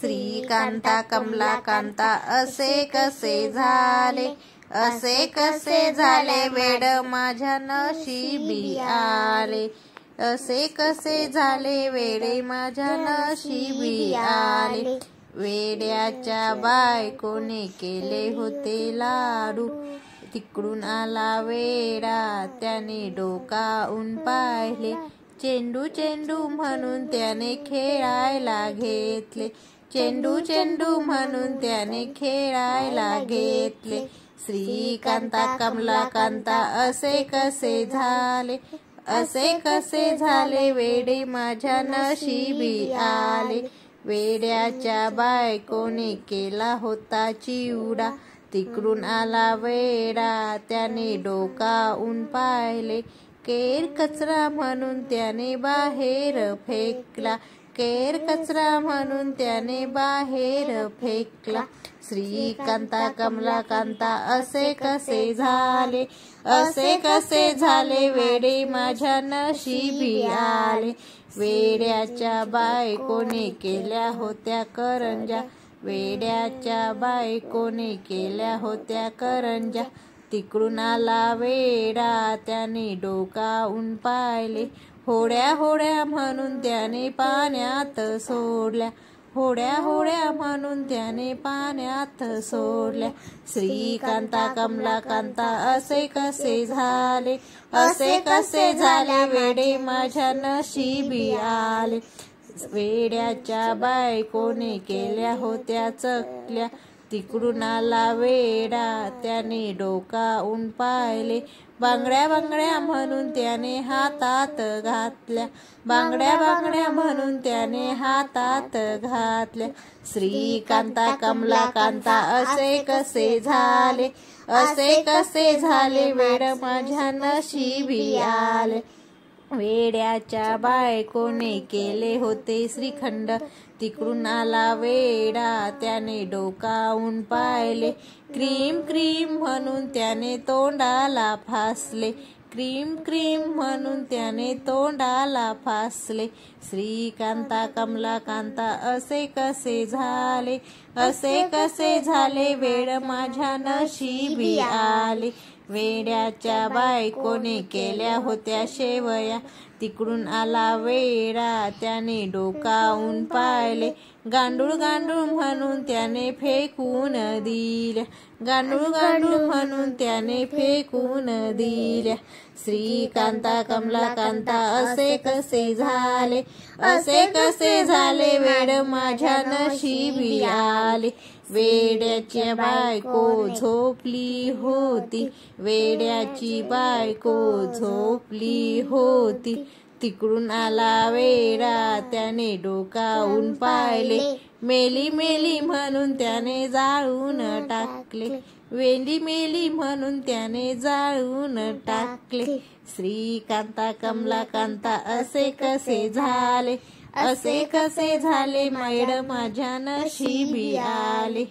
श्रीकांता कमलाकांता असे कसे झाले, असे कसे झाले वेड माझ्या नशिबी आले, असे कसे झाले वेडे माझ्या नशिबी आले. वेड्याच्या बायकोने केले होते लाडू, तिकडून आला वेडा त्याने डोकावून पाहिले. चेंडू चेंडू म्हणून त्याने खेळायला घेतले, चेंडू चेंडू म्हणून त्याने खेळायला घेतले. श्रीकांता कमलाकांता असे कसे झाले, असे कसे झाले वेडे माझ्या नशिबी आले. वेड्याच्या बायकोने केला होता चिवडा, तिकडून आला वेडा त्याने डोकावून पाहिले. केर कचरा म्हणून त्याने बाहेर फेकला, केर कचरा म्हणून त्याने बाहेर फेकला. श्रीकांता कमलाकांता असे कसे झाले, असे कसे झाले वेडे माझ्या नशिबी आले. वेड्याच्या बायकोने केल्या होत्या करंजा, वेड्याच्या बायकोने केल्या होत्या करंजा, तिकडून आला वेडा त्याने डोकावून पाहिले. होड्या होड्या म्हणून त्याने पाण्यात सोडल्या, होड्या होड्या म्हणून त्याने पाण्यात सोडल्या. श्रीकांता कमलाकांता असे कसे झाले, असे कसे झाले वेडे माझ्या नशिबी आले. वेड्याच्या बायकोने केल्या होत्या चकल्या, तिकडून आला वेडा त्याने डोकावून पाहिले. बांगड्या बांगड्या म्हणून त्याने हातात घातल्या, बांगड्या बांगड्या म्हणून त्याने हातात घातल्या. श्रीकांता कमलाकांता असे कसे झाले, असे कसे झाले वेड माझ्या नशिबी आले. वेड्याच्या बायकोने केले होते श्रीखंड, तिकडून आला वेडा त्याने डोकावून पाहिले. क्रीम क्रीम म्हणून त्याने तोंडाला फासले, क्रीम क्रीम म्हणून त्याने तोंडाला फासले. श्रीकांता कमलाकांता असे कसे झाले, असे कसे झाले वेड माझ्या नशिबी आले. वेड्याच्या बायकोने केल्या होत्या शेवया, तिकडून आला वेडा त्याने डोकावून पाहिले. गांडूळ गांडूळ म्हणून त्याने फेकून दिल्या, गांडूळ गांडूळ म्हणून त्याने फेकून दिल्या. श्रीकांता कमलाकांता असे कसे झाले, असे कसे झाले वेड माझ्या नशिबी आले. वेड्याची बायको झोपली होती, वेड्याची बायको झोपली होती, तिकडून आला वेडा त्याने डोकावून पाहिले. मेली मेली म्हणून त्याने जाळून टाकले, वेली मेली म्हणून त्याने जाळून टाकले. श्रीकांता कमलाकांता असे कसे झाले, असे कसे झाले वेड माझ्या नशिबी आले.